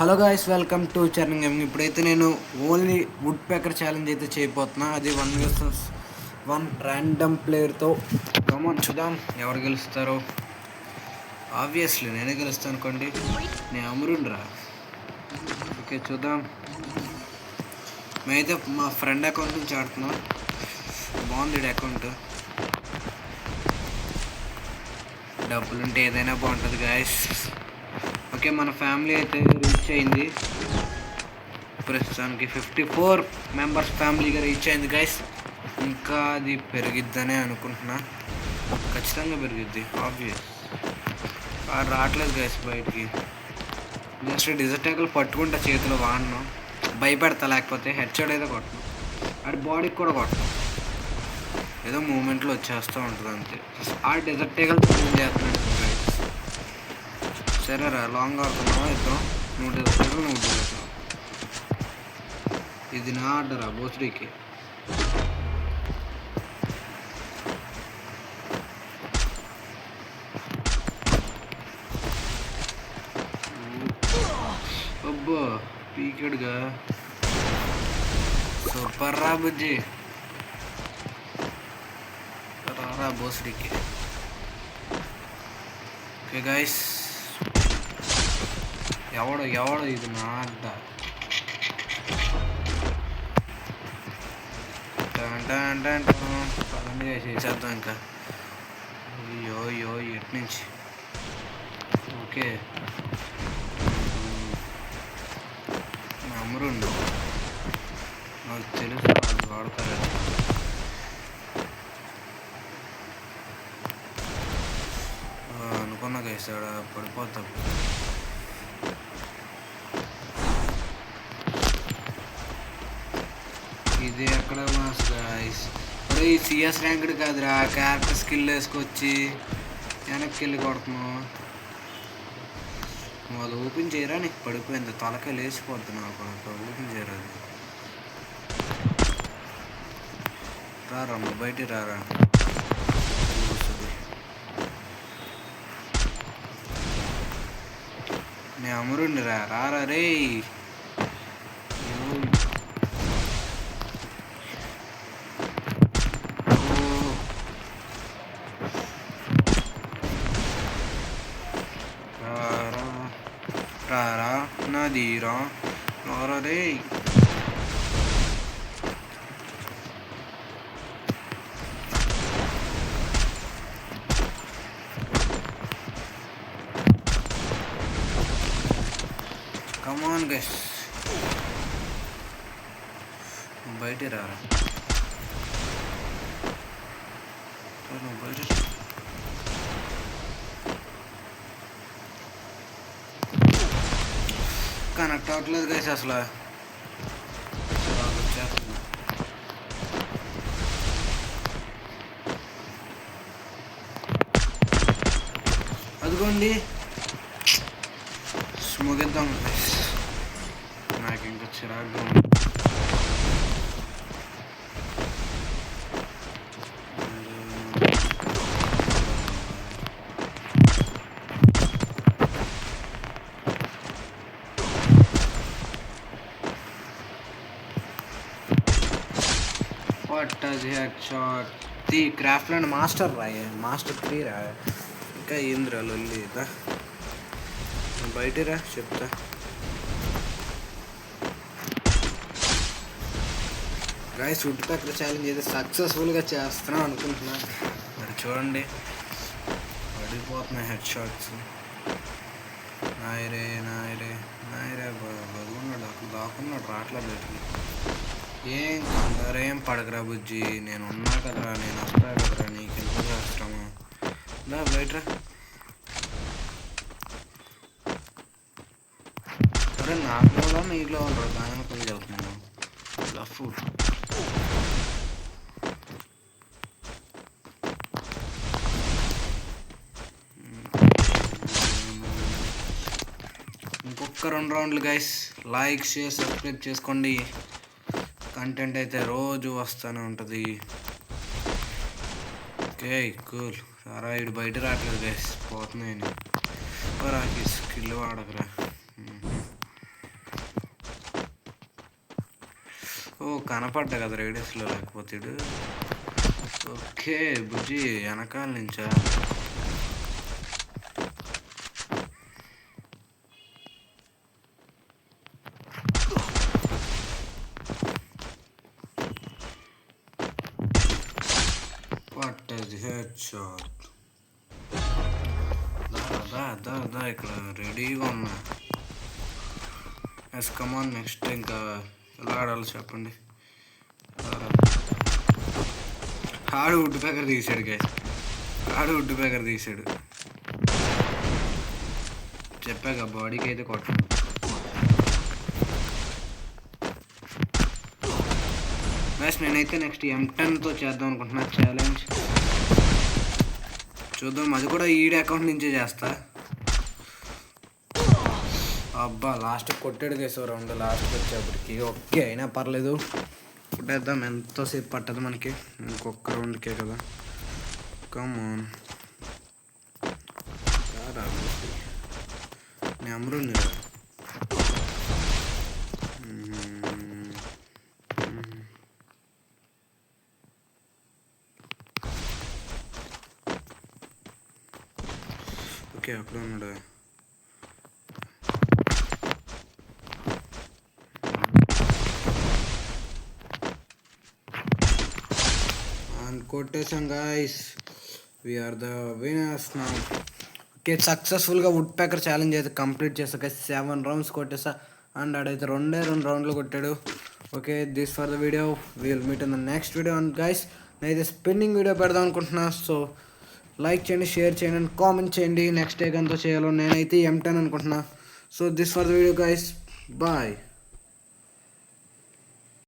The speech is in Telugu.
Hello guys, welcome to Charan gaming. ఇప్పుడైతే నేను ఓన్లీ వుడ్ పేకర్ ఛాలెంజ్ అయితే చేయబోతున్నా. అది 1 vs 1 ర్యాండమ్ ప్లేయర్తో. కమాన్ చూద్దాం ఎవరు గెలుస్తారో. ఆబ్వియస్లీ నేనే గెలుస్తాను అనుకోండి, నేను అమరుండ్రా. ఓకే చూద్దాం. మేమైతే మా ఫ్రెండ్ అకౌంట్ నుంచి ఆడుతున్నాం. బాగుంది అకౌంట్, డబ్బులుంటే ఏదైనా బాగుంటుంది గాయస్. ఓకే, మన ఫ్యామిలీ అయితే రీచ్ అయింది. ప్రస్తుతానికి 54 మెంబర్స్ ఫ్యామిలీగా రీచ్ అయింది గైస్. ఇంకా అది పెరిగిద్దనే అనుకుంటున్నా, ఖచ్చితంగా పెరిగిద్ది. ఆబ్వియస్ రావట్లేదు గైస్ బయటికి. జస్ట్ డిజర్టాకల్ పట్టుకుంటా చేతిలో వాడను, భయపెడతా. లేకపోతే హెడ్ షాట్ అయితే కొట్టను, అది బాడీకి కూడా కొట్టను. ఏదో మూమెంట్లో వచ్చేస్తూ ఉంటుంది అంతే. ఆ డిజర్టాకల్ చేస్తున్నాడు గైస్. సరేరా, లాంగ్ ఆడుతున్నావా ఇద్దాం. నువ్వు డిజర్టాకల్ నువ్వు డిజర్టాకల్. ఇది నా ఆర్డరా బోస్రీకి. అబ్బా పీకెడ్గా సూపర్ రా బుజ్జి. రారా బోస్రీకి. ఓకే గైస్, ఎవడో ఇది నా అడ్డ. పదండి చేసేద్దాం ఇంకా. అయ్యో ఎటు నుంచి. ఓకే అమరుండు, నాకు తెలుసు అది వాడతారు. అనుకున్నా గైసాడ పడిపోతాం. ఇది ఎక్కడ మాస్ గాయస్. ఈ సిఎస్ ర్యాంక్డ్ కాదురా, క్యారెక్టర్ స్కిల్ వేసుకొచ్చి వెనక్కి వెళ్ళి కొడుతున్నావు. అది ఓపెన్ చేయరా, నీకు పడిపోయింది. తలకాయ లేచిపోద్ది నాకు. ఓపెన్ చేయరా, అది రారా బయటికి రారా. నేను అమరుండి రారా రే. రారా నదీరా రారా రే. కమాన్ గైస్, బయట రారా. బయట కనెక్ట్ అవ్వట్లేదు గైస్ అసలు. అదిగోండి ముగిద్దాం గైస్, నాకు ఇంకా చిరాకుగా ఉంది. ది క్రాఫ్ట్ ల్యాండ్ మాస్టర్ రాయే, మాస్టర్ 3 రా. ఇంకా ఏంద్రా లొల్లి. బయట రా చెప్తా. గాయస్, వుడ్ పేకర్ ఛాలెంజ్ అయితే సక్సెస్ఫుల్గా చేస్తున్నాం అనుకుంటున్నా. మరి చూడండి, పడిపోతున్నాయి హెడ్ షాట్స్. నాయరే బదుకున్నాడు, దాకున్నాడు, రాట్లా బయటికి. ఏం కందరేం పడకరా బుజ్జి, నేను ఉన్నా కదరా, నేను వస్తా కదరా, నీకు ఎందుకు కష్టమా. దా బయటరా. అరే నాకు నీలో ఉండరు, దాని పని చదువుతున్నాను. లఫ్ ఇంకొక 2 రౌండ్లు గైస్. లైక్ షేర్ సబ్స్క్రైబ్ చేసుకోండి. కంటెంట్ అయితే రోజు వస్తూనే ఉంటుంది. Okay cool. సారా ఇటు బయట రావట్లేదు గైస్, పోతున్నాయని. రాకి స్కిల్ వాడకరా. కనపడ్డా కదా రేడియస్లో, లేకపోతే ఓకే బుజ్జి వెనకాల నుంచా. పట్టది హెడ్ షాట్. దా ఇక్కడ రెడీగా ఉన్నా. ఎస్ కమాన్, నెక్స్ట్ ఇంకా ఎలా ఆడాలి చెప్పండి. ఆడు వుడ్ పేకర్ తీసాడు గైస్, ఆడు వుడ్ పేకర్ తీసాడు. చెప్పాక బాడీకి అయితే కొట్టం. గైస్ నేనైతే నెక్స్ట్ M10తో చేద్దాం అనుకుంటున్నా ఛాలెంజ్. చూద్దాం, అది కూడా ఈడి అకౌంట్ నుంచే చేస్తా. అబ్బా లాస్ట్ కొట్టాడు గైస్ రౌండ్, లాస్ట్కి వచ్చేప్పటికి. ఓకే అయినా పర్లేదు, కొట్టేద్దాం. ఎంతోసేపు పట్టదు మనకి, ఇంకొక రౌండ్కే కదా. కమాన్ నెంబరు ఓకే అక్కడ ఉన్నాడు. కొట్టేసాం guys, we are the winners now. Okay సక్సెస్ఫుల్గా వుడ్ పేకర్ ఛాలెంజ్ అయితే కంప్లీట్ చేస్తా గైస్. 7 రౌండ్స్ కొట్టేసా అండ్ ఆడైతే 2 రౌండ్లు కొట్టాడు. Okay this for the video, will meet in the next video. And guys నేనైతే స్పిన్నింగ్ వీడియో పెడదాం అనుకుంటున్నా. సో లైక్ చేయండి, షేర్ చేయండి అండ్ కామెంట్ చేయండి నెక్స్ట్ ఏ గంతో చేయాలో. నేనైతే M10 అనుకుంటున్నా. So this for the video guys, bye.